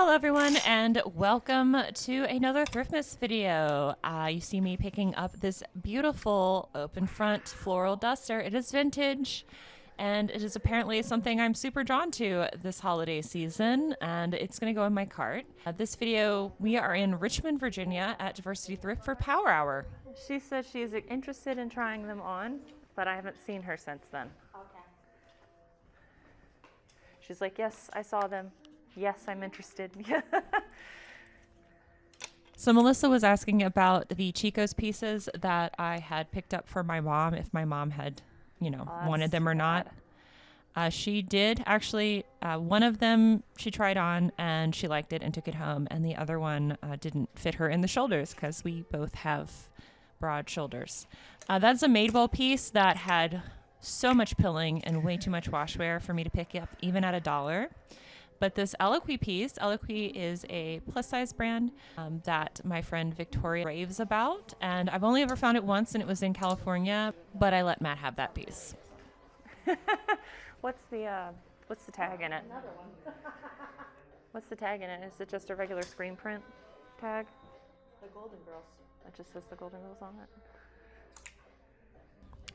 Hello everyone and welcome to another Thriftmas video. You see me picking up this beautiful open front floral duster. It is vintage and it is apparently something I'm super drawn to this holiday season, and it's going to go in my cart. This video, we are in Richmond, Virginia at Diversity Thrift for Power Hour. She says she's interested in trying them on, but I haven't seen her since then. Okay. She's like, yes, I saw them. Yes, I'm interested. So Melissa was asking about the Chico's pieces that I had picked up for my mom, if my mom had, wanted them or not. She did actually. One of them she tried on and she liked it and took it home, and the other one didn't fit her in the shoulders because we both have broad shoulders. That's a Madewell piece that had so much pilling and way too much washwear for me to pick up even at $1. But this Eloquii piece, Eloquii is a plus-size brand that my friend Victoria raves about, and I've only ever found it once, and it was in California, but I let Matt have that piece. What's the tag in it? Another one. What's the tag in it? Is it just a regular screen print tag? The Golden Girls. It just says the Golden Girls on it.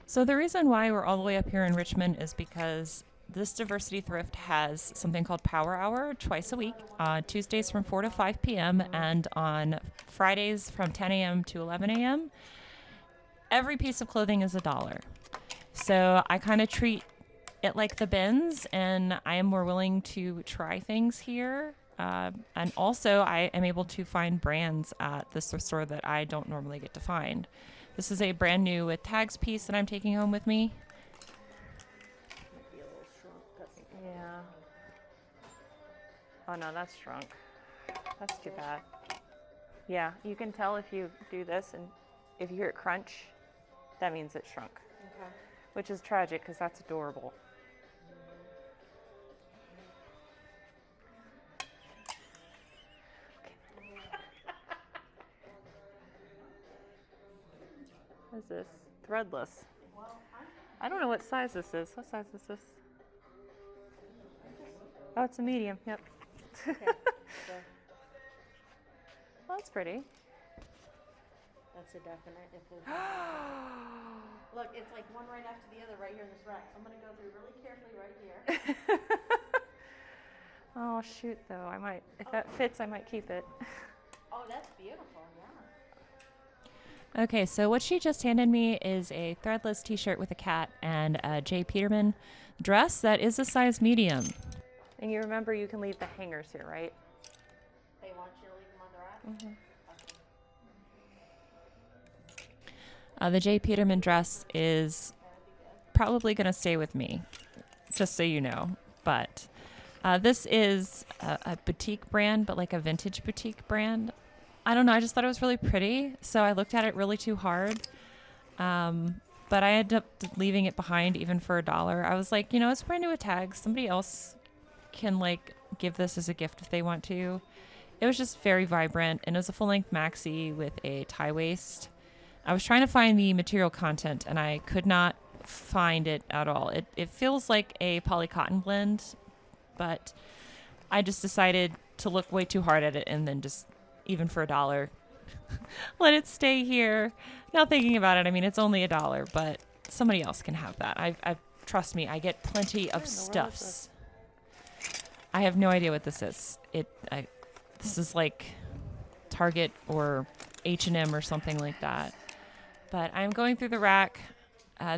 So the reason why we're all the way up here in Richmond is because this Diversity Thrift has something called Power Hour twice a week, Tuesdays from 4 to 5 p.m. and on Fridays from 10 a.m. to 11 a.m. Every piece of clothing is $1. So I kind of treat it like the bins, and I am more willing to try things here. And also I am able to find brands at the store that I don't normally get to find. This is a brand new with tags piece that I'm taking home with me. Yeah. Oh no, that's shrunk. That's too bad. Yeah, you can tell if you do this, and if you hear it crunch, that means it's shrunk. Okay. Which is tragic because that's adorable. What is this? Threadless. I don't know what size this is. What size is this? Oh, it's a medium. Yep. Okay. Well, that's pretty. That's a definite. Look, it's like one right after the other right here in this rack. So I'm going to go through really carefully right here. Oh, shoot, though. I might, if that fits, I might keep it. Oh, that's beautiful. Yeah. Okay, so what she just handed me is a threadless t-shirt with a cat and a J. Peterman dress that is a size medium. And you remember you can leave the hangers here, right? They want you to leave them on the rack? Mm-hmm. The J. Peterman dress is probably going to stay with me, just so you know. But this is a boutique brand, but like a vintage boutique brand. I don't know. I just thought it was really pretty, so I looked at it really too hard. But I ended up leaving it behind even for $1. I was like, it's brand new with tags. Somebody else can give this as a gift if they want to. It was just very vibrant, and it was a full-length maxi with a tie waist. I was trying to find the material content, and I could not find it at all. It feels like a poly cotton blend, but I just decided to look way too hard at it, and then just, even for $1, let it stay here. Now thinking about it, I mean, it's only $1, but somebody else can have that. I trust me, I get plenty of stuffs. I have no idea what this is. This is like Target or H&M or something like that. But I'm going through the rack.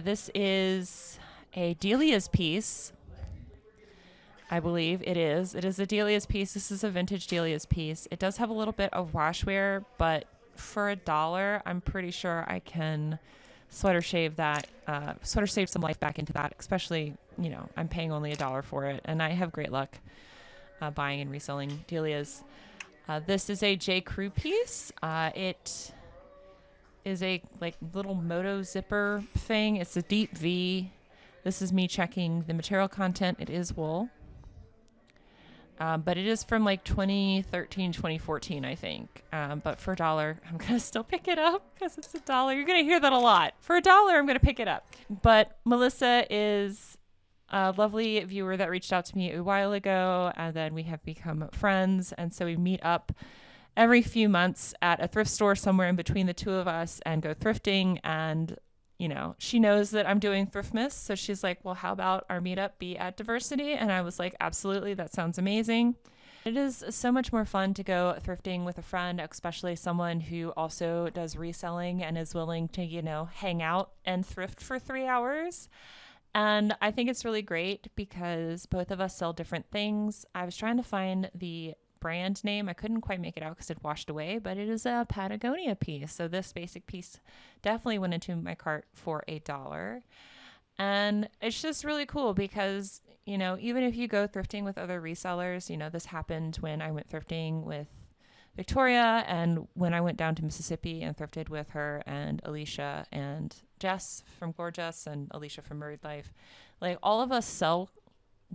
This is a Delia's piece. I believe it is. It is a Delia's piece. This is a vintage Delia's piece. It does have a little bit of washwear, but for $1, I'm pretty sure I can sweater shave some life back into that, especially, I'm paying only $1 for it, and I have great luck buying and reselling Delia's. This is a J. Crew piece. It is a little moto zipper thing. It's a deep V. This is me checking the material content. It is wool. But it is from 2013, 2014, I think. But for $1, I'm going to still pick it up because it's $1. You're going to hear that a lot. For $1, I'm going to pick it up. But Melissa is a lovely viewer that reached out to me a while ago, and then we have become friends. And so we meet up every few months at a thrift store somewhere in between the two of us and go thrifting. And, you know, she knows that I'm doing Thriftmas. So she's like, well, how about our meetup be at Diversity? And I was like, absolutely. That sounds amazing. It is so much more fun to go thrifting with a friend, especially someone who also does reselling and is willing to, you know, hang out and thrift for 3 hours. And I think it's really great because both of us sell different things. I was trying to find the brand name. I couldn't quite make it out because it washed away, but it is a Patagonia piece. So this basic piece definitely went into my cart for $1. And it's just really cool because, you know, even if you go thrifting with other resellers, you know, this happened when I went thrifting with Victoria and when I went down to Mississippi and thrifted with her and Alicia and Jess from Gorgeous and Alicia from Married Life. Like all of us sell,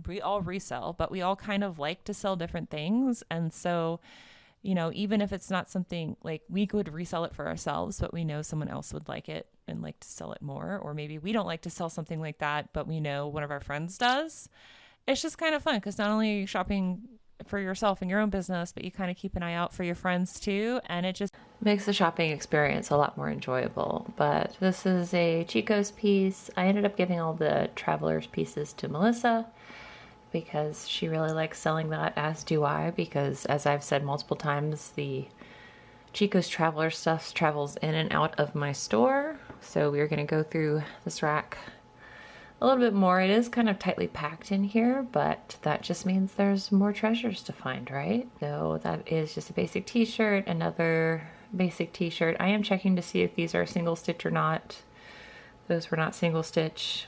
we all resell, but we all kind of like to sell different things. And so, you know, even if it's not something like we could resell it for ourselves, but we know someone else would like it and like to sell it more, or maybe we don't like to sell something like that, but we know one of our friends does. It's just kind of fun because not only are you shopping for yourself and your own business, but you kind of keep an eye out for your friends too. And it just makes the shopping experience a lot more enjoyable. But this is a Chico's piece. I ended up giving all the Travelers pieces to Melissa because she really likes selling that, as do I, because as I've said multiple times, the Chico's Traveler stuff travels in and out of my store. So we're going to go through this rack a little bit more. It is kind of tightly packed in here, but that just means there's more treasures to find, right? So that is just a basic t-shirt, another basic t-shirt. I am checking to see if these are single stitch or not. Those were not single stitch.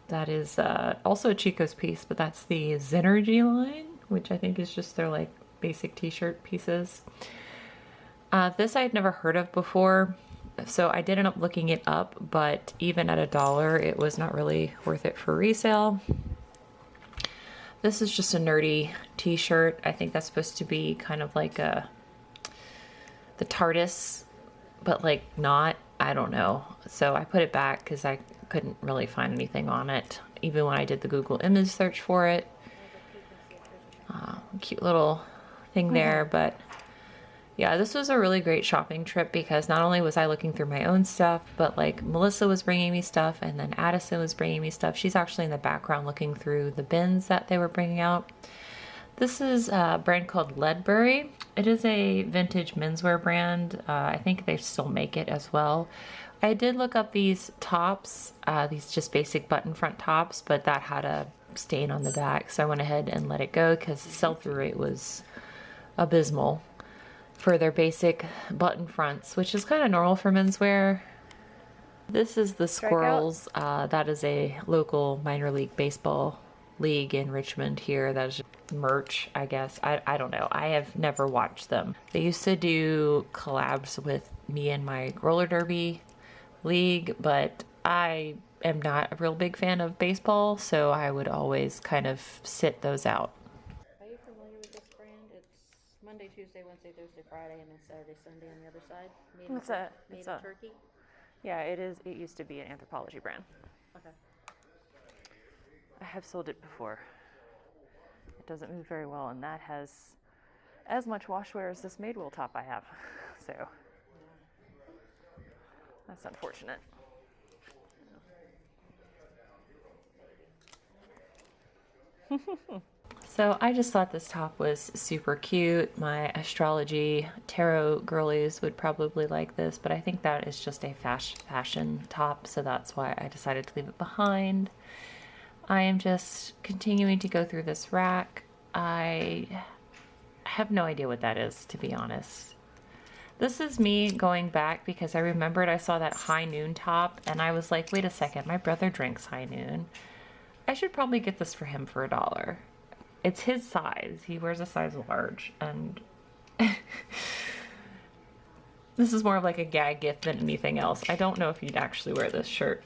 That is also a Chico's piece, but that's the Zenergy line, which I think is just their like basic t-shirt pieces. This I had never heard of before, so I did end up looking it up, but even at $1, it was not really worth it for resale. This is just a nerdy t-shirt. I think that's supposed to be kind of like the TARDIS, but like not, I don't know. So I put it back because I couldn't really find anything on it, even when I did the Google image search for it. Cute little thing there, but yeah, this was a really great shopping trip because not only was I looking through my own stuff, but like Melissa was bringing me stuff and then Addison was bringing me stuff. She's actually in the background looking through the bins that they were bringing out. This is a brand called Ledbury. It is a vintage menswear brand. I think they still make it as well. I did look up these tops, these just basic button front tops, but that had a stain on the back. So I went ahead and let it go because the sell-through rate was abysmal for their basic button fronts, which is kind of normal for menswear. This is the Squirrels. That is a local minor league baseball league in Richmond here. That is merch, I guess. I don't know. I have never watched them. They used to do collabs with me and my roller derby league, but I am not a real big fan of baseball, so I would always kind of sit those out. Are you familiar with this brand? It's Monday, Tuesday, Wednesday, Thursday, Friday, and then Saturday, Sunday on the other side. Made in Turkey. Yeah, it is. It used to be an Anthropologie brand. Okay. I have sold it before. It doesn't move very well, and that has as much washwear as this Madewell top I have. So that's unfortunate. So I just thought this top was super cute. My astrology tarot girlies would probably like this, but I think that is just a fashion top, so that's why I decided to leave it behind. I am just continuing to go through this rack. I have no idea what that is, to be honest. This is me going back because I remembered I saw that High Noon top and I was like, wait a second, my brother drinks High Noon. I should probably get this for him for $1. It's his size. He wears a size large, and this is more of like a gag gift than anything else. I don't know if he'd actually wear this shirt,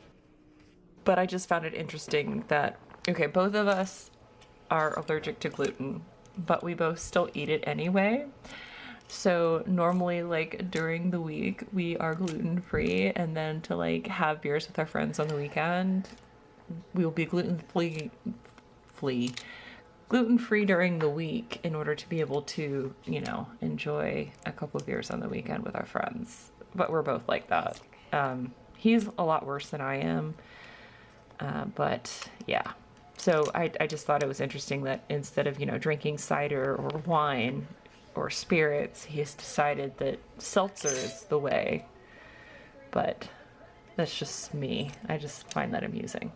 but I just found it interesting that, okay, both of us are allergic to gluten, but we both still eat it anyway. So normally, like during the week, we are gluten free, and then to like have beers with our friends on the weekend, we will be gluten-free during the week in order to be able to, you know, enjoy a couple of beers on the weekend with our friends. But we're both like that. He's a lot worse than I am. But yeah. So I just thought it was interesting that instead of, you know, drinking cider or wine or spirits, he's decided that seltzer is the way. But that's just me. I just find that amusing.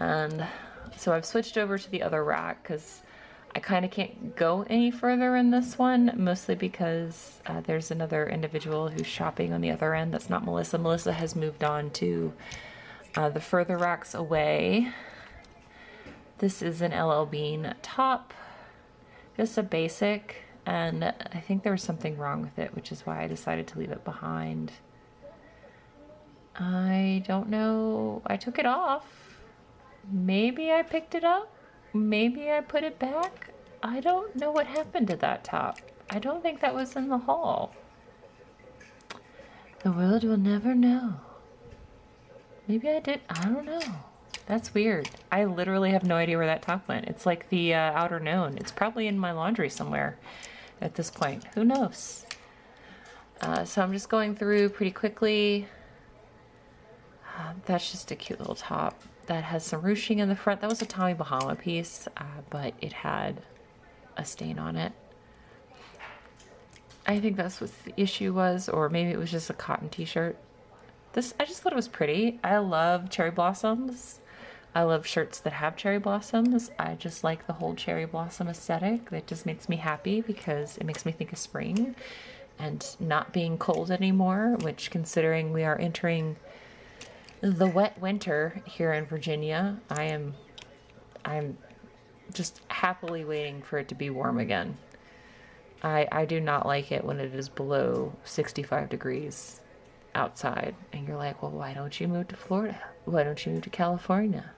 And so I've switched over to the other rack because I kind of can't go any further in this one, mostly because there's another individual who's shopping on the other end. That's not Melissa. Melissa has moved on to the further racks away. This is an LL Bean top, just a basic, and I think there was something wrong with it, which is why I decided to leave it behind. I don't know. I took it off. Maybe I picked it up. Maybe I put it back. I don't know what happened to that top. I don't think that was in the haul. The world will never know. Maybe I did. I don't know. That's weird. I literally have no idea where that top went. It's like the outer known. It's probably in my laundry somewhere at this point. Who knows? So I'm just going through pretty quickly. That's just a cute little top that has some ruching in the front. That was a Tommy Bahama piece, but it had a stain on it. I think that's what the issue was, or maybe it was just a cotton t-shirt. I just thought it was pretty. I love cherry blossoms. I love shirts that have cherry blossoms. I just like the whole cherry blossom aesthetic. That just makes me happy because it makes me think of spring and not being cold anymore, which, considering we are entering the wet winter here in Virginia, I'm just happily waiting for it to be warm again. I do not like it when it is below 65 degrees outside and you're like, well, why don't you move to Florida? Why don't you move to California?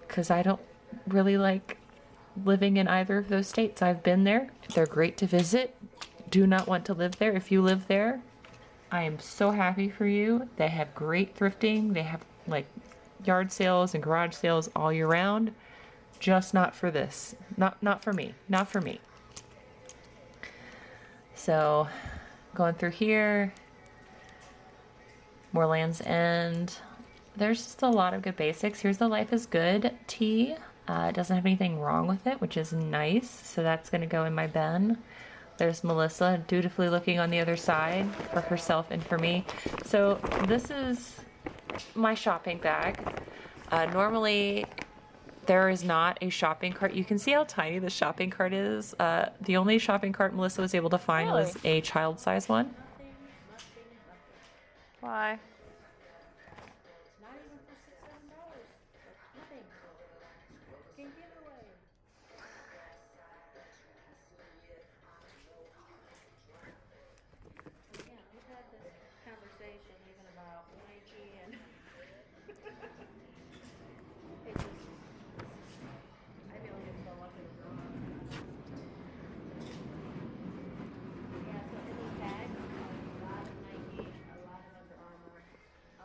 Because I don't really like living in either of those states. I've been there. They're great to visit. Do not want to live there. If you live there, I am so happy for you. They have great thrifting. They have like yard sales and garage sales all year round. Just not for this. Not for me. Not for me. So going through here, more Land's End. There's just a lot of good basics. Here's the Life is Good tee. It doesn't have anything wrong with it, which is nice. So that's going to go in my bin. There's Melissa dutifully looking on the other side for herself and for me. So this is my shopping bag. Normally there is not a shopping cart. You can see how tiny the shopping cart is. The only shopping cart Melissa was able to find was a child size one. Why? Not even for $6-7. Nothing. Can give it away. Yeah, we've had this conversation even about Nike and it just, I feel like it's so lucky to grow up. Yeah, so in these bags, a lot of Nike, a lot of Under Armour,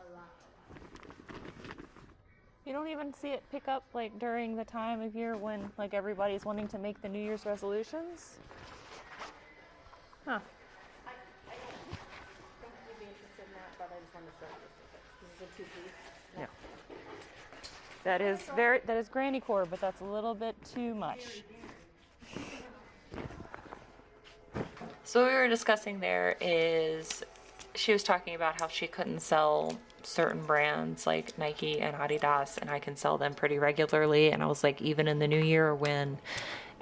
a lot. You don't even see it pick up like during the time of year when like everybody's wanting to make the New Year's resolutions. Huh. I don't think you'd be interested in that, but I just wanted to show you this is a two-piece. Yeah. That is granny core, but that's a little bit too much. So what we were discussing there is she was talking about how she couldn't sell certain brands like Nike and Adidas, and I can sell them pretty regularly. And I was like, even in the new year when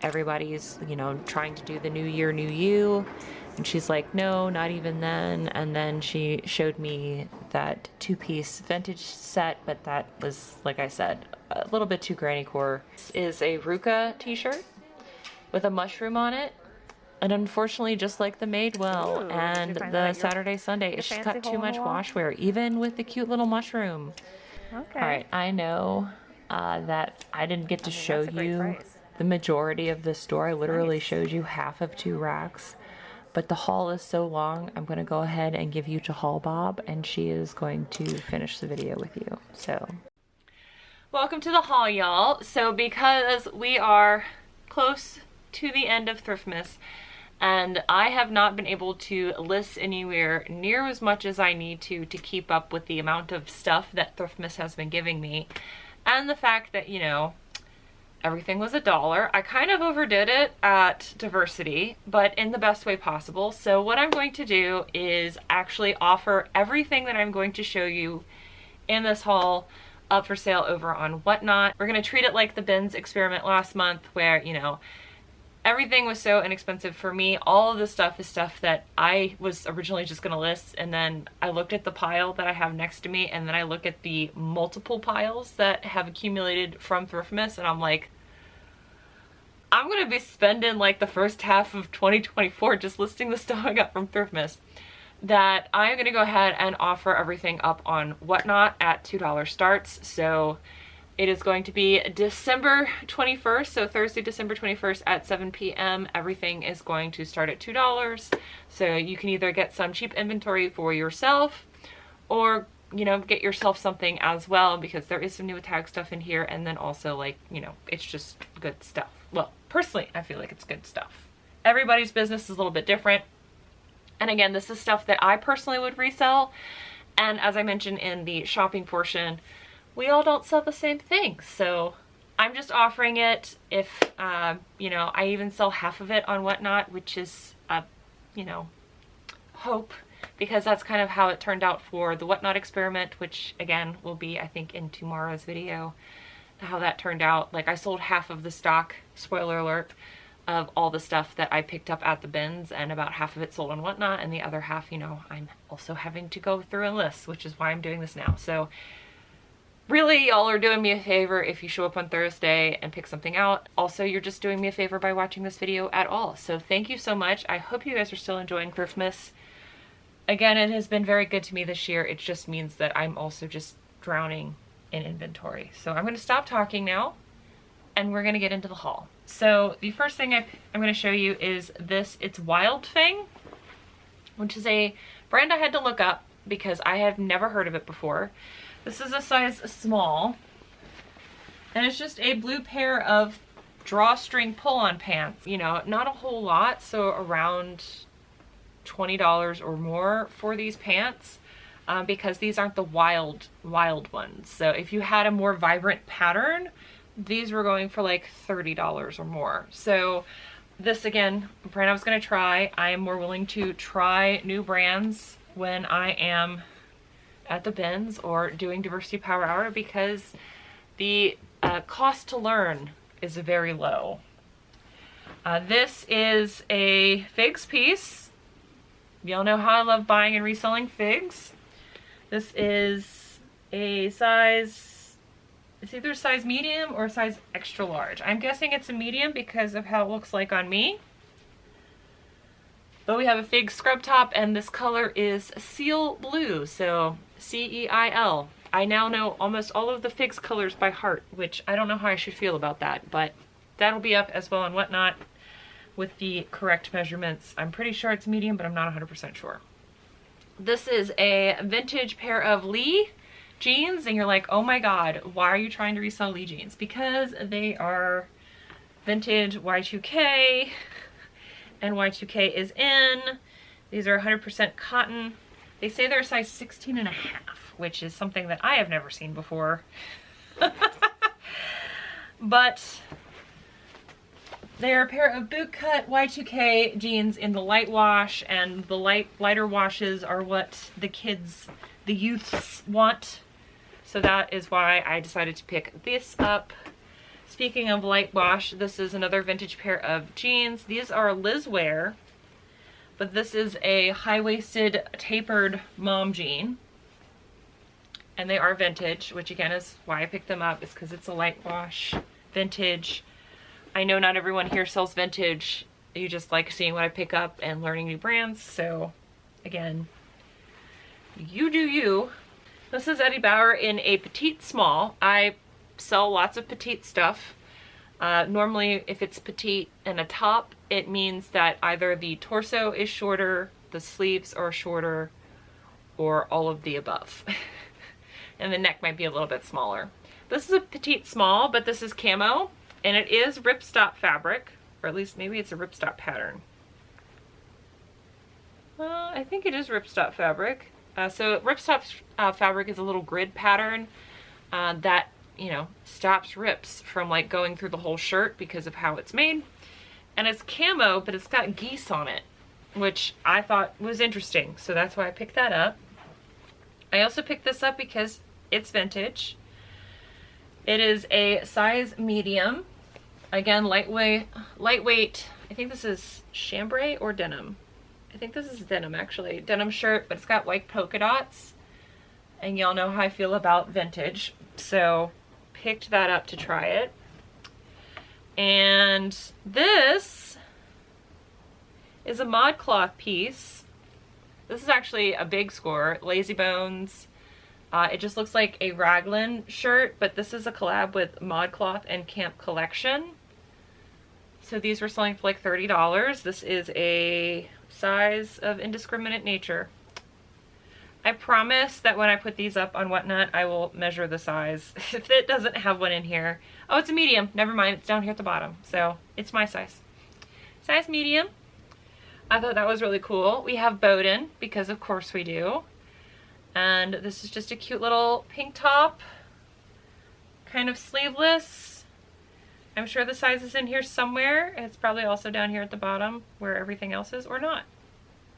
everybody's, you know, trying to do the new year, new you. And she's like, no, not even then. And then she showed me that two-piece vintage set, but that was, like I said, a little bit too granny core. This is a Ruka t-shirt with a mushroom on it. And unfortunately, just like the Madewell and the Saturday Sunday, it's got too much washwear, even with the cute little mushroom. Okay. All right, I know that I didn't get to show you the majority of the store. I literally showed you half of 2 racks. But the haul is so long, I'm going to go ahead and give you to Haul Bob, and she is going to finish the video with you. So welcome to the haul, y'all. So because we are close to the end of Thriftmas and I have not been able to list anywhere near as much as I need to keep up with the amount of stuff that Thriftmas has been giving me, and the fact that, you know, everything was $1. I kind of overdid it at Diversity, but in the best way possible. So what I'm going to do is actually offer everything that I'm going to show you in this haul up for sale over on Whatnot. We're going to treat it like the bins experiment last month where, you know, everything was so inexpensive for me. All of this stuff is stuff that I was originally just going to list, and then I looked at the pile that I have next to me, and then I look at the multiple piles that have accumulated from Thriftmas, and I'm like, I'm going to be spending like the first half of 2024 just listing the stuff I got from Thriftmas, that I'm going to go ahead and offer everything up on Whatnot at $2 starts. So it is going to be December 21st, so Thursday, December 21st at 7 p.m. Everything is going to start at $2. So you can either get some cheap inventory for yourself or, you know, get yourself something as well, because there is some new tag stuff in here. And then also, like, you know, it's just good stuff. Well, personally, I feel like it's good stuff. Everybody's business is a little bit different. And again, this is stuff that I personally would resell. And as I mentioned in the shopping portion, we all don't sell the same thing. So I'm just offering it if, you know, I even sell half of it on Whatnot, which is, you know, hope, because that's kind of how it turned out for the Whatnot experiment, which again will be, I think, in tomorrow's video, how that turned out. Like, I sold half of the stock, spoiler alert, of all the stuff that I picked up at the bins, and about half of it sold on Whatnot, and the other half, you know, I'm also having to go through and list, which is why I'm doing this now. So really, y'all are doing me a favor if you show up on Thursday and pick something out. Also, you're just doing me a favor by watching this video at all. So thank you so much. I hope you guys are still enjoying Thriftmas. Again, it has been very good to me this year. It just means that I'm also just drowning in inventory. So I'm going to stop talking now, and we're going to get into the haul. So the first thing I'm going to show you is this. It's Wild Thing, which is a brand I had to look up because I have never heard of it before. This is a size small, and it's just a blue pair of drawstring pull-on pants. You know, not a whole lot, so around $20 or more for these pants, because these aren't the wild ones. So if you had a more vibrant pattern, these were going for like $30 or more. So this, again, a brand I was going to try. I am more willing to try new brands when I am at the bins or doing Diversity Power Hour, because the cost to learn is very low. This is a figs piece. Y'all know how I love buying and reselling figs. This is a size, it's either a size medium or a size extra large. I'm guessing it's a medium because of how it looks like on me. But we have a fig scrub top, and this color is Seal Blue, so C-E-I-L. I now know almost all of the figs colors by heart, which I don't know how I should feel about that, but that'll be up as well on Whatnot with the correct measurements. I'm pretty sure it's medium, but I'm not 100% sure. This is a vintage pair of Lee jeans, and you're like, oh my god, why are you trying to resell Lee jeans? Because they are vintage Y2K, and Y2K is in. These are 100% cotton. They say they're a size 16 and a half, which is something that I have never seen before. But they're a pair of bootcut Y2K jeans in the light wash, and the lighter washes are what the kids, the youths want. So that is why I decided to pick this up. Speaking of light wash, this is another vintage pair of jeans. These are Liz wear, but this is a high-waisted tapered mom jean. And they are vintage, which again is why I picked them up, is because it's a light wash, vintage. I know not everyone here sells vintage. You just like seeing what I pick up and learning new brands. So again, you do you. This is Eddie Bauer in a petite small. I sell lots of petite stuff. Normally, if it's petite and a top, it means that either the torso is shorter, the sleeves are shorter, or all of the above. and the neck might be a little bit smaller. This is a petite small, but this is camo, and it is ripstop fabric, or at least maybe it's a ripstop pattern. I think it is ripstop fabric. So ripstop fabric is a little grid pattern that, you know, stops rips from like going through the whole shirt because of how it's made. And it's camo, but it's got geese on it, which I thought was interesting. So that's why I picked that up. I also picked this up because it's vintage. It is a size medium. Again, lightweight. I think this is chambray or denim. I think this is denim, actually. Denim shirt, but it's got white polka dots. And y'all know how I feel about vintage. So picked that up to try it. And this is a ModCloth piece. This is actually a big score, Lazy Bones. It just looks like a raglan shirt, but this is a collab with ModCloth and Camp Collection. So these were selling for like $30. This is a size of indiscriminate nature. I promise that when I put these up on Whatnot, I will measure the size. If it doesn't have one in here. Oh, it's a medium. Never mind. It's down here at the bottom. So it's my size. Size medium. I thought that was really cool. We have Bowden, because of course we do. And this is just a cute little pink top. Kind of sleeveless. I'm sure the size is in here somewhere. It's probably also down here at the bottom where everything else is, or not.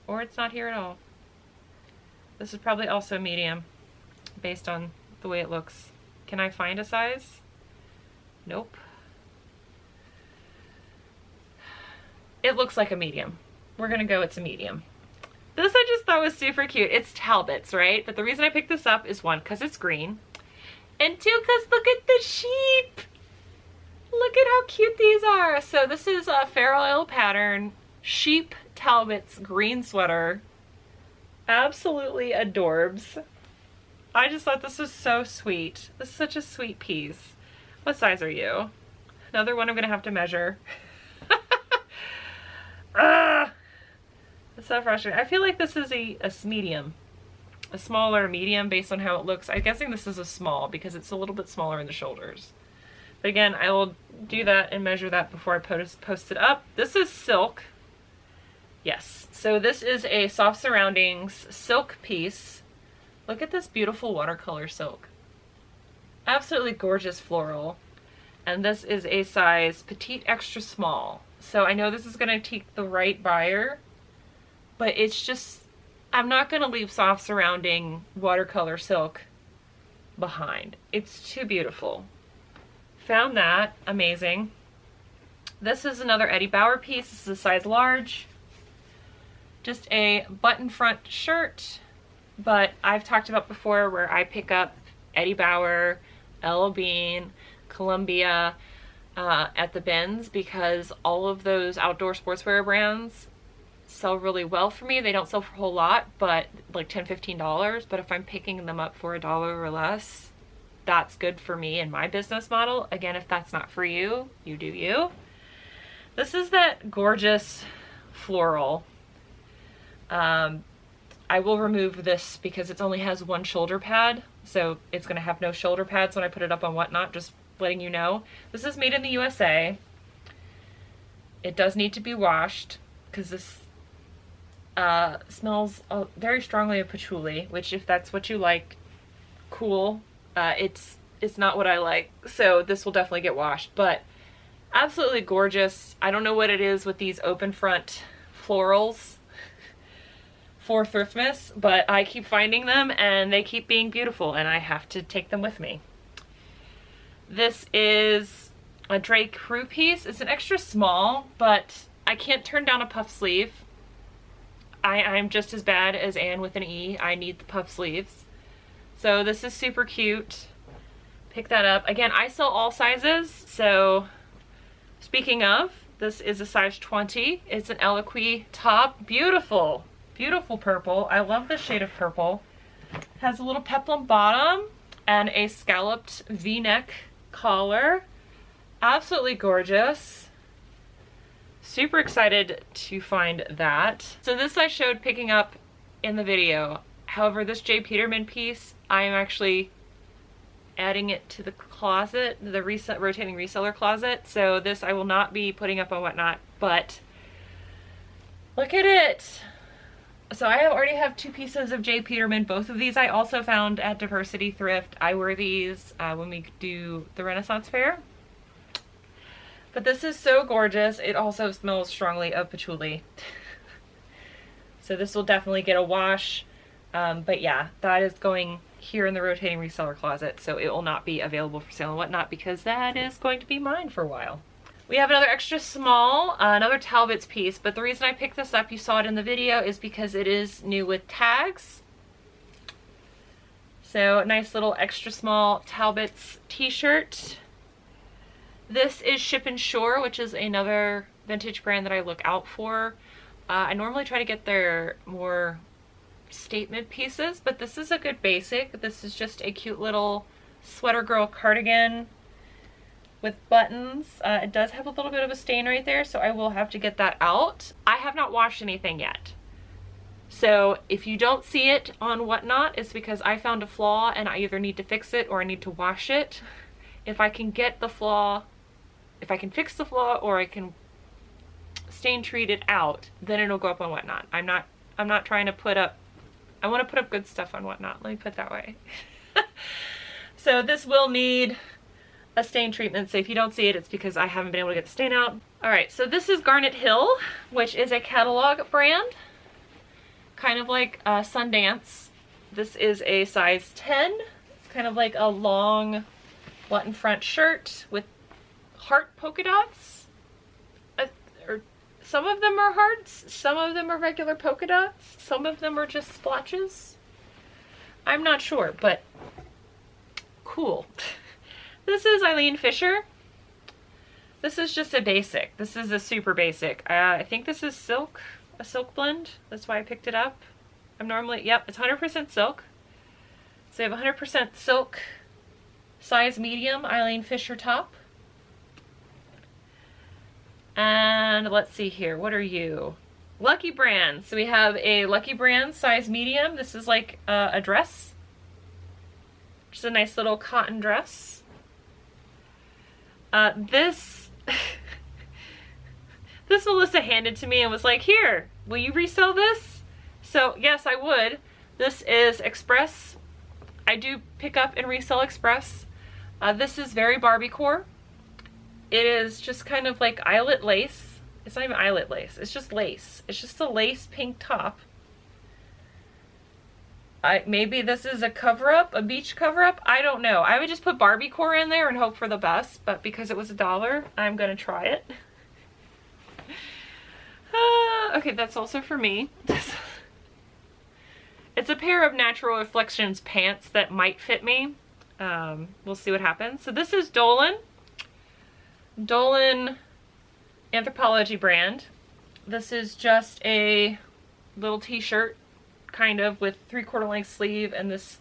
Or it's not here at all. This is probably also medium based on the way it looks. Can I find a size? Nope. It looks like a medium. We're gonna go it's a medium. This I just thought was super cute. It's Talbot's, right? But the reason I picked this up is one, because it's green. And two, because look at the sheep. Look at how cute these are. So this is a Fair Oil pattern. Sheep Talbot's green sweater. Absolutely adorbs. I just thought this was so sweet. This is such a sweet piece. What size are you? Another one I'm gonna have to measure. It's so frustrating. I feel like this is a medium. A smaller medium based on how it looks. I'm guessing this is a small because it's a little bit smaller in the shoulders. But again, I will do that and measure that before I post it up. This is silk. Yes, so this is a soft surroundings silk piece. Look at this beautiful watercolor silk. Absolutely gorgeous floral. And this is a size petite extra small. So I know this is gonna take the right buyer, but it's just, I'm not gonna leave soft surrounding watercolor silk behind. It's too beautiful. Found that, amazing. This is another Eddie Bauer piece. This is a size large. Just a button front shirt, but I've talked about before where I pick up Eddie Bauer, L. Bean, Columbia at the bins because all of those outdoor sportswear brands sell really well for me. They don't sell for a whole lot, but like $10, $15. But if I'm picking them up for $1 or less, that's good for me in my business model. Again, if that's not for you, you do you. This is that gorgeous floral. I will remove this because it only has one shoulder pad, so it's going to have no shoulder pads when I put it up on Whatnot, just letting you know. This is made in the USA. It does need to be washed because this smells very strongly of patchouli, which if that's what you like, cool. It's not what I like, so this will definitely get washed, but absolutely gorgeous. I don't know what it is with these open front florals for Thriftmas, but I keep finding them and they keep being beautiful and I have to take them with me. This is a Drake crew piece. It's an extra small, but I can't turn down a puff sleeve. I'm just as bad as Anne with an E. I need the puff sleeves. So this is super cute. Pick that up. Again, I sell all sizes, so speaking of, this is a size 20. It's an Eloquii top. Beautiful. Beautiful purple. I love this shade of purple. It has a little peplum bottom and a scalloped V-neck collar. Absolutely gorgeous. Super excited to find that. So this I showed picking up in the video. However, this J. Peterman piece, I am actually adding it to the closet, the rotating reseller closet. So this I will not be putting up on Whatnot, but look at it. So I already have 2 pieces of J. Peterman. Both of these I also found at Diversity Thrift. I wear these when we do the Renaissance Fair. But this is so gorgeous. It also smells strongly of patchouli. So this will definitely get a wash. But yeah, that is going here in the rotating reseller closet. So it will not be available for sale and Whatnot because that is going to be mine for a while. We have another extra small, another Talbot's piece, but the reason I picked this up, you saw it in the video, is because it is new with tags. So nice little extra small Talbot's t-shirt. This is Ship and Shore, which is another vintage brand that I look out for. I normally try to get their more statement pieces, but this is a good basic. This is just a cute little sweater girl cardigan with buttons. It does have a little bit of a stain right there, so I will have to get that out. I have not washed anything yet. So if you don't see it on Whatnot, it's because I found a flaw and I either need to fix it or I need to wash it. If I can get the flaw, if I can fix the flaw or I can stain treat it out, then it'll go up on Whatnot. I'm not trying to put up, I want to put up good stuff on Whatnot, let me put it that way. So this will need a stain treatment, so if you don't see it, it's because I haven't been able to get the stain out. Alright, so this is Garnet Hill, which is a catalog brand, kind of like Sundance. This is a size 10. It's kind of like a long button front shirt with heart polka dots. Or some of them are hearts, some of them are regular polka dots, some of them are just splotches. I'm not sure, but cool. This is Eileen Fisher. This is just a basic. This is a super basic. I think this is silk, a silk blend. That's why I picked it up. I'm normally, yep, it's 100% silk. So you have 100% silk, size medium, Eileen Fisher top. And let's see here, what are you? Lucky Brand. So we have a Lucky Brand size medium. This is like a dress. Just a nice little cotton dress. This Melissa handed to me and was like, here, will you resell this? So yes, I would. This is Express. I do pick up and resell Express. This is very Barbiecore. It is just kind of like eyelet lace. It's not even eyelet lace, it's just lace. It's just a lace pink top. Maybe this is a cover-up, a beach cover-up. I don't know. I would just put Barbiecore in there and hope for the best, but because it was $1, I'm gonna try it. Okay, that's also for me. It's a pair of Natural Reflections pants that might fit me. We'll see what happens. So this is Dolan Anthropology brand. This is just a little t-shirt, kind of, with 3/4 length sleeve and this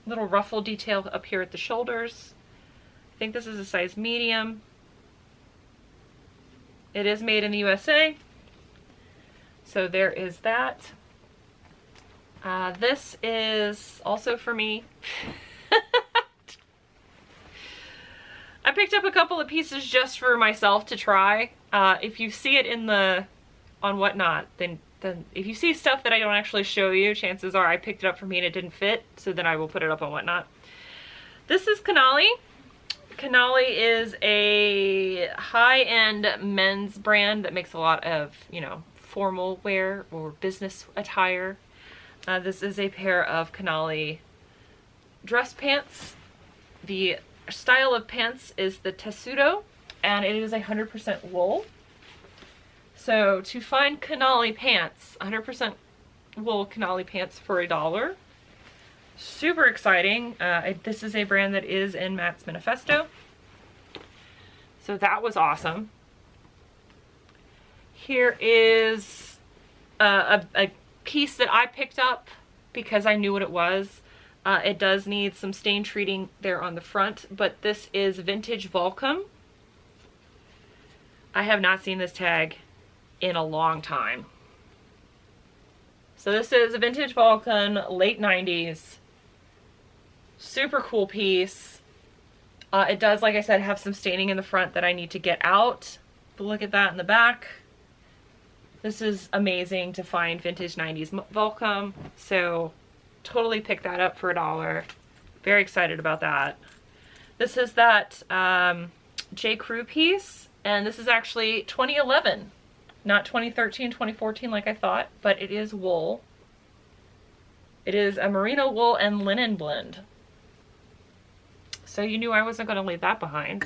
little ruffle detail up here at the shoulders. I think this is a size medium. It is made in the USA. So there is that. This is also for me. I picked up a couple of pieces just for myself to try. If you see it on Whatnot, then if you see stuff that I don't actually show you, chances are I picked it up for me and it didn't fit, so then I will put it up on Whatnot. This is Canali. Canali is a high-end men's brand that makes a lot of, you know, formal wear or business attire. This is a pair of Canali dress pants. The style of pants is the tessuto, and it is 100% wool. So to find Canali pants, 100% wool Canali pants for $1, super exciting. This is a brand that is in Matt's Manifesto. So that was awesome. Here is a piece that I picked up because I knew what it was. It does need some stain treating there on the front, but this is Vintage Volcom. I have not seen this tag in a long time. So this is a Vintage Volcom, late 90s. Super cool piece. It does, like I said, have some staining in the front that I need to get out. But look at that in the back. This is amazing to find vintage 90s Volcom. So totally picked that up for $1. Very excited about that. This is that J. Crew piece. And this is actually 2011. Not 2013, 2014 like I thought. But it is wool. It is a merino wool and linen blend. So you knew I wasn't going to leave that behind.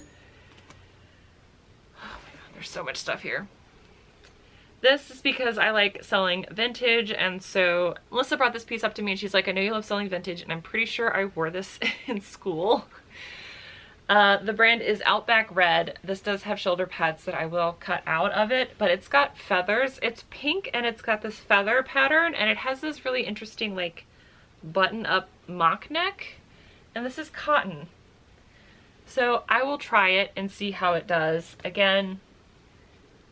Oh my god, there's so much stuff here. This is because I like selling vintage, and so Melissa brought this piece up to me and she's like, I know you love selling vintage, and I'm pretty sure I wore this in school. The brand is Outback Red. This does have shoulder pads that I will cut out of it, but it's got feathers. It's pink and it's got this feather pattern, and it has this really interesting like button up mock neck, and this is cotton. So I will try it and see how it does. Again,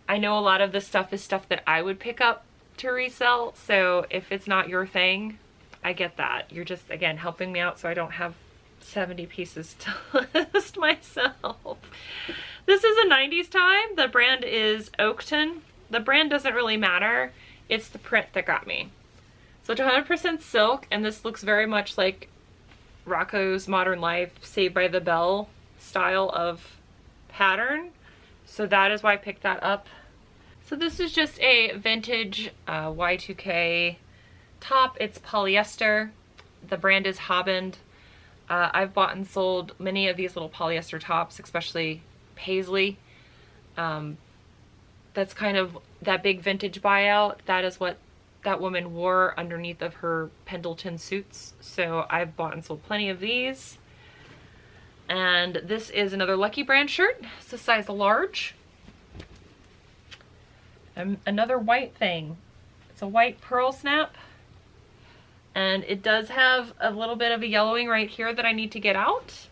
I know a lot of this stuff is stuff that I would pick up to resell. So if it's not your thing, I get that. You're just, again, helping me out so I don't have 70 pieces to list myself. This is a 90s time. The brand is Oakton. The brand doesn't really matter. It's the print that got me. So it's 100% silk, and this looks very much like Rocco's Modern Life, Saved by the Bell style of pattern. So that is why I picked that up. So this is just a vintage Y2K top. It's polyester. The brand is Hoband. I've bought and sold many of these little polyester tops, especially Paisley. That's kind of that big vintage buyout. That is what that woman wore underneath of her Pendleton suits. So I've bought and sold plenty of these. And this is another Lucky Brand shirt. It's a size large. And another white thing. It's a white pearl snap. And it does have a little bit of a yellowing right here that I need to get out.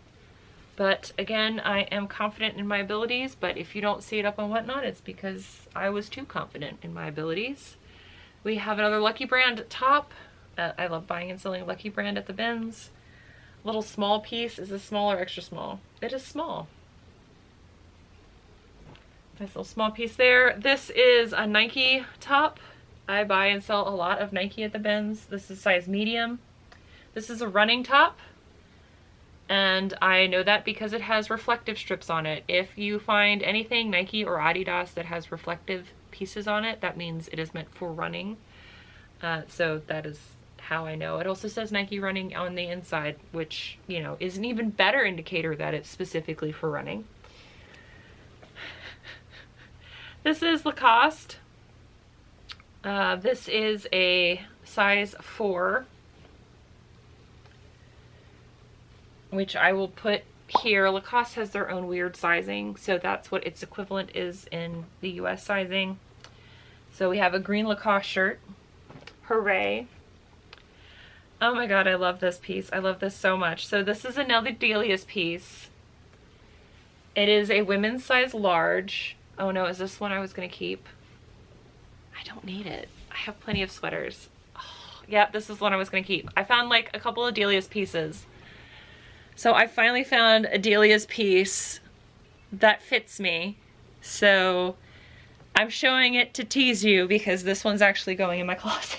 But again, I am confident in my abilities. But if you don't see it up on Whatnot, it's because I was too confident in my abilities. We have another Lucky Brand top. I love buying and selling Lucky Brand at the bins. Little small piece. Is this small or extra small? It is small. Nice little small piece there. This is a Nike top. I buy and sell a lot of Nike at the bins. This is size medium. This is a running top, and I know that because it has reflective strips on it. If you find anything Nike or Adidas that has reflective pieces on it, that means it is meant for running. So that is how I know. It also says Nike running on the inside, which, you know, is an even better indicator that it's specifically for running. This is Lacoste. This is a size 4, which I will put here. Lacoste has their own weird sizing, so that's what its equivalent is in the US sizing. So we have a green Lacoste shirt. Hooray. Oh my god, I love this piece. I love this so much. So this is another Delia's piece. It is a women's size large. Oh no, is this one I was going to keep? I don't need it. I have plenty of sweaters. Oh, yeah, this is one I was going to keep. I found like a couple of Delia's pieces. So I finally found a Delia's piece that fits me. So I'm showing it to tease you because this one's actually going in my closet.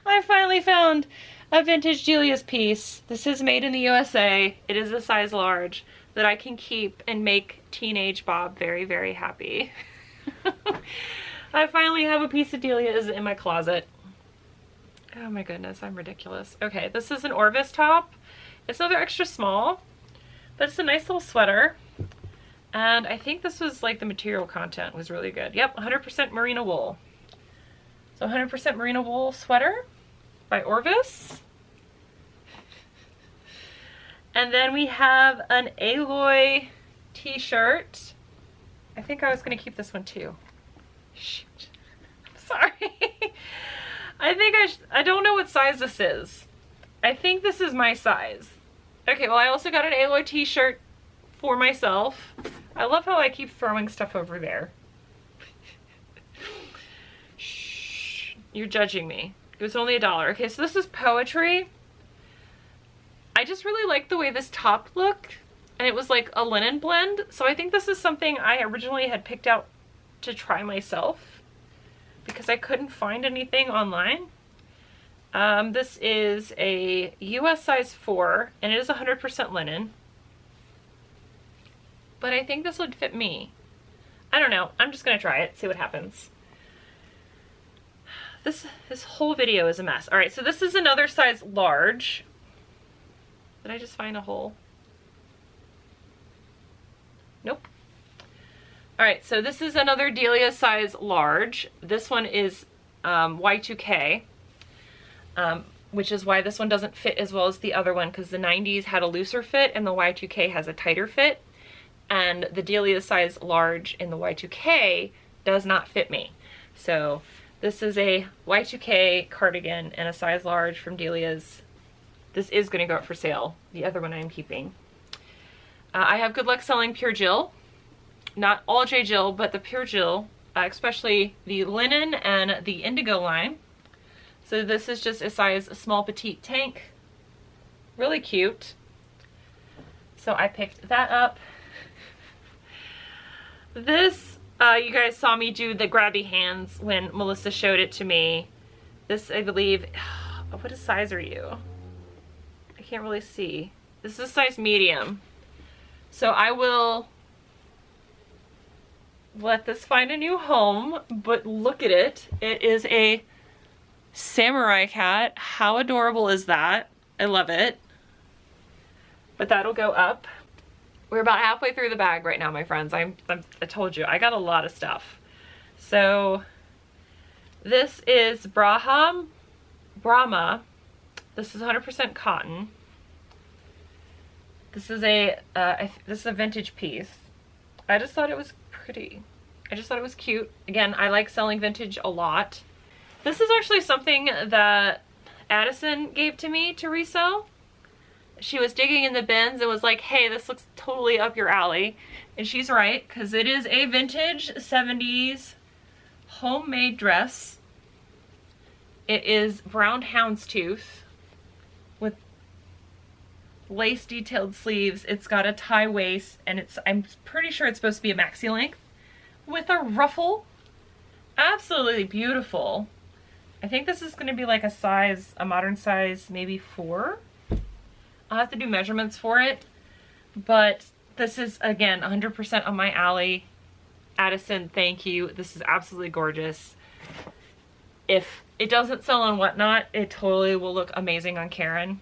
I finally found a vintage Delia's piece. This is made in the USA. It is a size large that I can keep and make teenage Bob very, very happy. I finally have a piece of Delia's in my closet. Oh my goodness, I'm ridiculous. Okay, this is an Orvis top. It's another extra small, but it's a nice little sweater. And I think this was like the material content was really good. Yep, 100% merino wool. So 100% merino wool sweater by Orvis. And then we have an Aloy t-shirt. I think I was going to keep this one too. Shoot. I'm sorry. I don't know what size this is. I think this is my size. Okay, well I also got an Aloy t-shirt for myself. I love how I keep throwing stuff over there. Shh. You're judging me. It was only $1. Okay, so this is poetry. I just really like the way this top looked, and it was like a linen blend. So I think this is something I originally had picked out to try myself because I couldn't find anything online. This is a US size 4, and it is 100% linen. But I think this would fit me. I don't know. I'm just gonna try it, see what happens. This whole video is a mess. All right, so this is another size large. Did I just find a hole? Nope. All right, so this is another Delia size large. This one is Y2K, which is why this one doesn't fit as well as the other one, because the 90s had a looser fit and the Y2K has a tighter fit. And the Delia size large in the Y2K does not fit me. So this is a Y2K cardigan and a size large from Delia's. This is going to go up for sale. The other one I'm keeping. I have good luck selling Pure Jill. Not all J. Jill, but the Pure Jill, especially the linen and the indigo line. So this is just a size small petite tank. Really cute. So I picked that up. This, you guys saw me do the grabby hands when Melissa showed it to me. This, I believe, what size are you? I can't really see. This is size medium. So I will let this find a new home, but look at it. It is a samurai cat. How adorable is that? I love it. But that'll go up. We're about halfway through the bag right now, my friends. I told you, I got a lot of stuff. So this is Brahma. This is 100% cotton. This is a vintage piece. I just thought it was pretty. I just thought it was cute. Again, I like selling vintage a lot. This is actually something that Addison gave to me to resell. She was digging in the bins and was like, hey, this looks totally up your alley. And she's right, because it is a vintage 70s homemade dress. It is brown houndstooth with lace detailed sleeves. It's got a tie waist, and I'm pretty sure it's supposed to be a maxi length with a ruffle. Absolutely beautiful. I think this is going to be like a modern size, maybe 4. I'll have to do measurements for it, but this is, again, 100% on my alley. Addison, thank you. This is absolutely gorgeous. If it doesn't sell on Whatnot, it totally will look amazing on Karen.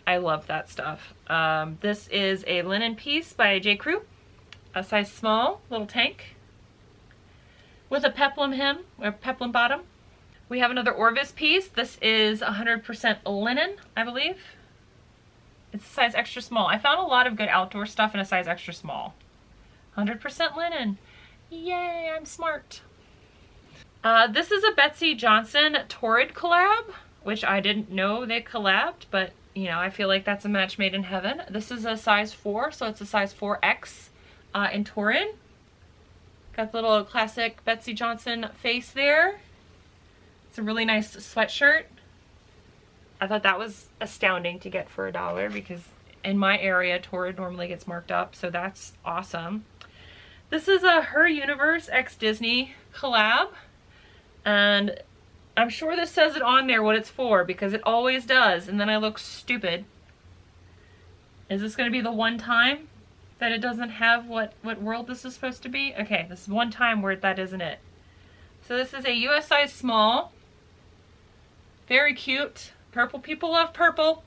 I love that stuff. This is a linen piece by J. Crew, a size small, little tank, with a peplum hem, or peplum bottom. We have another Orvis piece. This is 100% linen, I believe. It's a size extra small. I found a lot of good outdoor stuff in a size extra small. 100% linen. Yay, I'm smart. This is a Betsy Johnson Torrid collab, which I didn't know they collabed, but you know, I feel like that's a match made in heaven. This is a size 4, so it's a size 4X in Torrid. Got the little classic Betsy Johnson face there. It's a really nice sweatshirt. I thought that was astounding to get for $1 because in my area, Torrid normally gets marked up, so that's awesome. This is a Her Universe x Disney collab, and I'm sure this says it on there what it's for because it always does, and then I look stupid. Is this going to be the one time that it doesn't have what world this is supposed to be? Okay, this is one time where that isn't it. So this is a US size small. Very cute. Purple people love purple.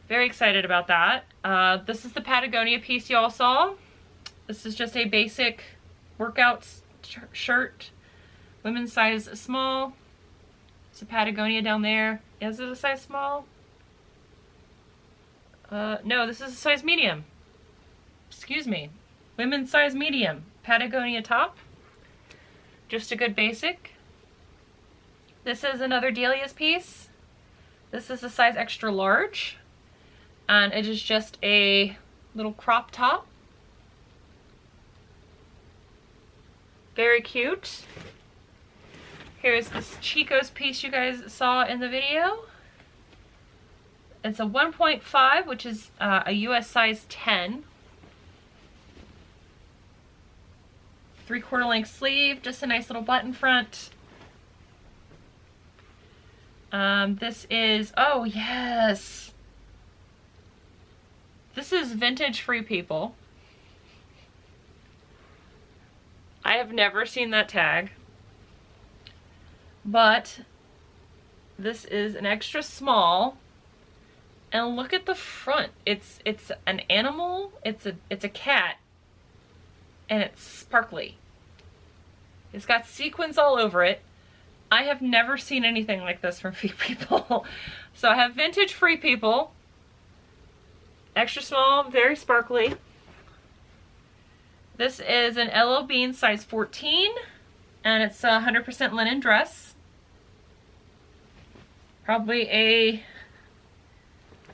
Very excited about that. This is the Patagonia piece y'all saw. This is just a basic workout shirt. Women's size small. It's a Patagonia down there. Is it a size small? No, this is a size medium. Excuse me. Women's size medium. Patagonia top. Just a good basic. This is another Delia's piece. This is a size extra large. And it is just a little crop top. Very cute. Here's this Chico's piece you guys saw in the video. It's a 1.5, which is a US size 10. 3/4 length sleeve, just a nice little button front. This is, oh yes. This is vintage Free People. I have never seen that tag, but this is an extra small, and look at the front. It's an animal. It's a cat, and it's sparkly. It's got sequins all over it. I have never seen anything like this from Free People. So I have vintage Free People, extra small, very sparkly. This is an LL Bean size 14, and it's a 100% linen dress. Probably a,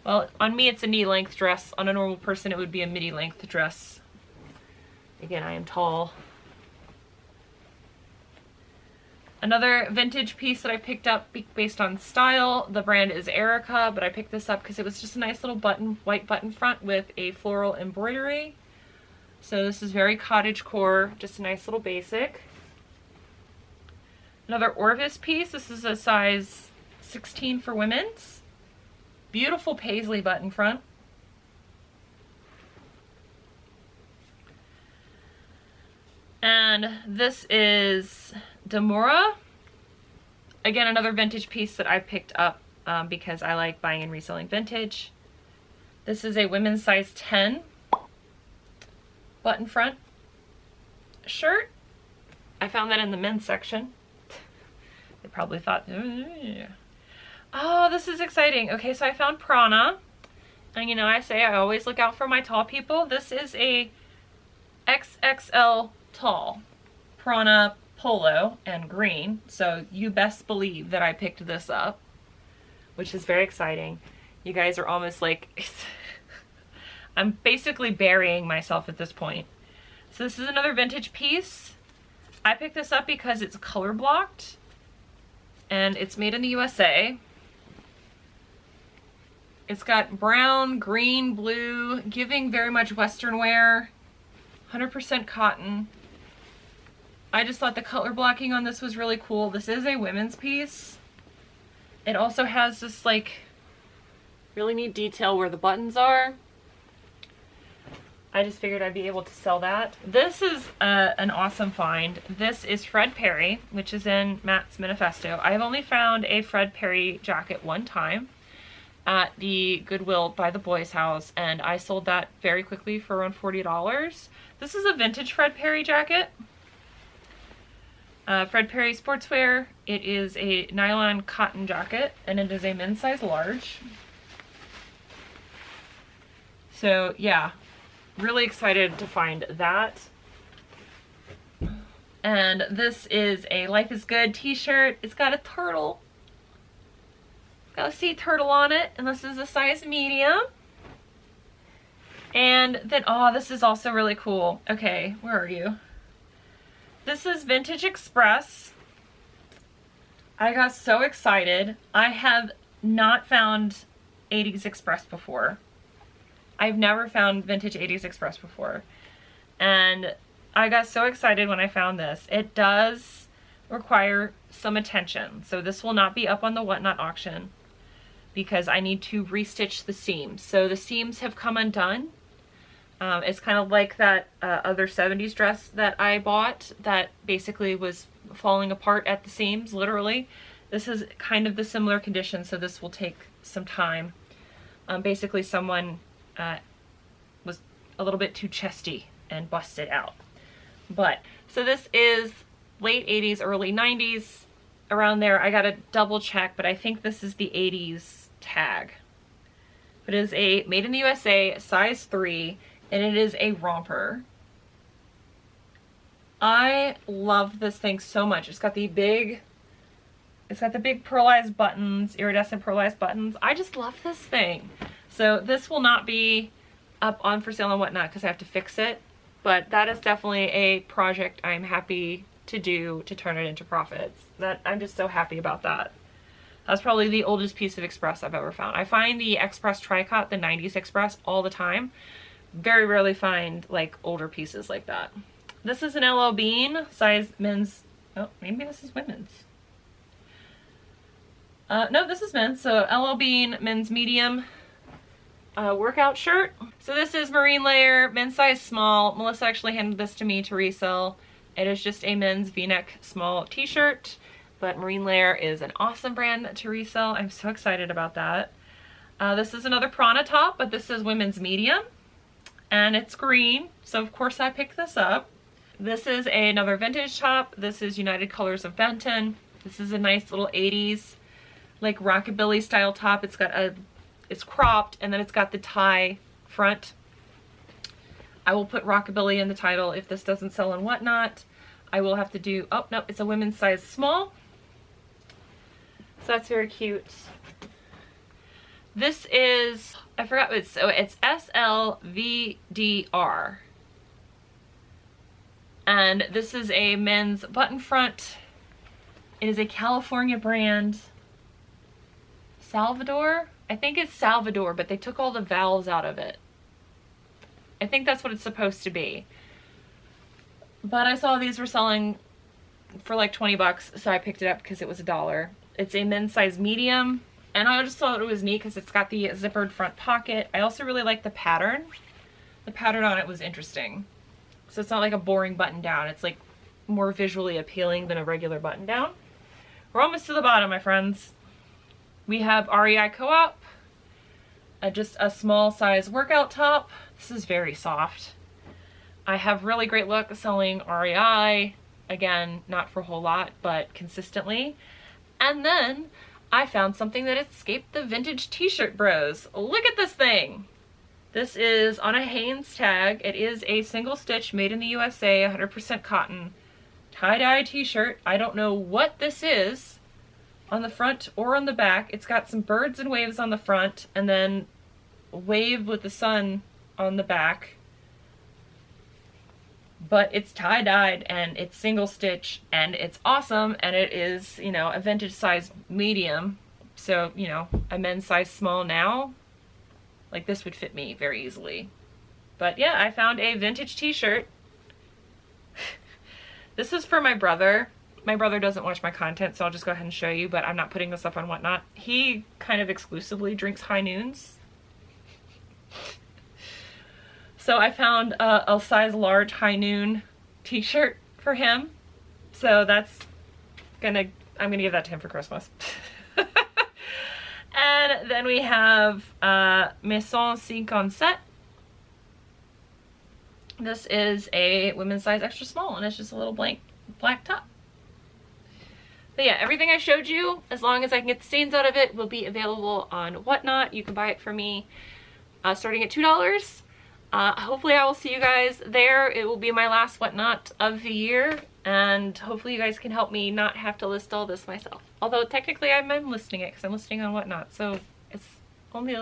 well, on me it's a knee length dress. On a normal person it would be a midi length dress. Again, I am tall. Another vintage piece that I picked up based on style. The brand is Erica, but I picked this up because it was just a nice little button, white button front with a floral embroidery. So this is very cottagecore, just a nice little basic. Another Orvis piece. This is a size 16 for women's. Beautiful paisley button front. And this is Demora. Again, another vintage piece that I picked up because I like buying and reselling vintage. This is a women's size 10 button front shirt. I found that in the men's section. They probably thought, oh, this is exciting. Okay, so I found Prana. And you know, I say I always look out for my tall people. This is a XXL tall Prana polo and green. So you best believe that I picked this up, which is very exciting. You guys are almost like, I'm basically burying myself at this point. So this is another vintage piece. I picked this up because it's color blocked and it's made in the USA. It's got brown, green, blue, giving very much Western wear, 100% cotton. I just thought the color blocking on this was really cool. This is a women's piece. It also has this like really neat detail where the buttons are. I just figured I'd be able to sell that. This is an awesome find. This is Fred Perry, which is in Matt's manifesto. I've only found a Fred Perry jacket one time at the Goodwill by the Boys House, and I sold that very quickly for around $40. This is a vintage Fred Perry jacket. Fred Perry Sportswear. It is a nylon cotton jacket, and it is a men's size large. So yeah, really excited to find that. And this is a Life is Good t-shirt. It's got a turtle. Got a sea turtle on it, and this is a size medium. And then, oh, this is also really cool. Okay, where are you? This is Vintage Express. I got so excited. I have not found 80s Express before. I've never found vintage 80s Express before. And I got so excited when I found this. It does require some attention. So this will not be up on the Whatnot auction because I need to restitch the seams. So the seams have come undone. It's kind of like that other 70s dress that I bought that basically was falling apart at the seams, literally. This is kind of the similar condition, so this will take some time. Basically someone was a little bit too chesty and busted out. But, so this is late 80s, early 90s, around there. I gotta double check, but I think this is the 80s tag. It is a made in the USA, size 3, and it is a romper. I love this thing so much. It's got the big pearlized buttons, iridescent pearlized buttons. I just love this thing. So this will not be up on for sale and whatnot because I have to fix it. But that is definitely a project I'm happy to do to turn it into profits. That I'm just so happy about that. That's probably the oldest piece of Express I've ever found. I find the Express Tricot, the 90s Express, all the time. Very rarely find like older pieces like that. This is an LL Bean, size men's. Oh, maybe this is women's. No, this is men's. So LL Bean, men's medium workout shirt. So this is marine layer, men's size small. Melissa actually handed this to me to resell. It is just a men's v-neck small t-shirt, but marine layer is an awesome brand to resell. I'm so excited about that. This is another Prana top, but this is women's medium, and it's green. So of course I picked this up. This is another vintage top. This is United Colors of Benton. This is a nice little 80s like rockabilly style top. It's cropped, and then it's got the tie front. I will put rockabilly in the title if this doesn't sell and whatnot. I will have to do, oh no, it's a women's size small. So that's very cute. This is, I forgot what it's, so it's SLVDR. And this is a men's button front. It is a California brand. Salvador? I think it's Salvador, but they took all the vowels out of it. I think that's what it's supposed to be. But I saw these were selling for like 20 bucks, so I picked it up because it was $1. It's a men's size medium, and I just thought it was neat because it's got the zippered front pocket. I also really like the pattern. The pattern on it was interesting. So it's not like a boring button down. It's like more visually appealing than a regular button down. We're almost to the bottom, my friends. We have REI Co-op, just a small size workout top. This is very soft. I have really great luck selling REI. Again, not for a whole lot, but consistently. And then I found something that escaped the vintage t-shirt bros. Look at this thing. This is on a Hanes tag. It is a single stitch made in the USA, 100% cotton tie-dye t-shirt. I don't know what this is on the front or on the back. It's got some birds and waves on the front, and then a wave with the sun on the back. But it's tie-dyed, and it's single stitch, and it's awesome, and it is, you know, a vintage size medium. So, you know, a men's size small now. Like, this would fit me very easily. But yeah, I found a vintage t-shirt. This is for my brother. My brother doesn't watch my content, so I'll just go ahead and show you, but I'm not putting this up on Whatnot. He kind of exclusively drinks High Noons. So I found a size large High Noon t-shirt for him. So that's I'm gonna give that to him for Christmas. And then we have Maison 57. This is a women's size extra small, and it's just a little blank black top. But yeah, everything I showed you, as long as I can get the stains out of it, will be available on Whatnot. You can buy it for me starting at $2. Hopefully I will see you guys there. It will be my last Whatnot of the year, and hopefully you guys can help me not have to list all this myself. Although technically I'm listing it because I'm listing on Whatnot, so it's only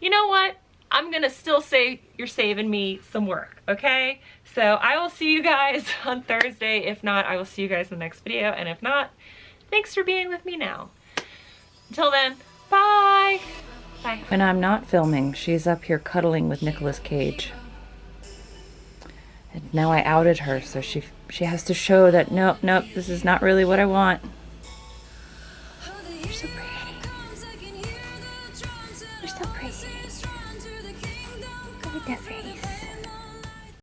you know what? I'm gonna still say you're saving me some work, okay? So I will see you guys on Thursday. If not, I will see you guys in the next video, and if not, thanks for being with me now. Until then, bye! Bye. When I'm not filming, she's up here cuddling with Nicolas Cage. And now I outed her, so she has to show that nope, this is not really what I want.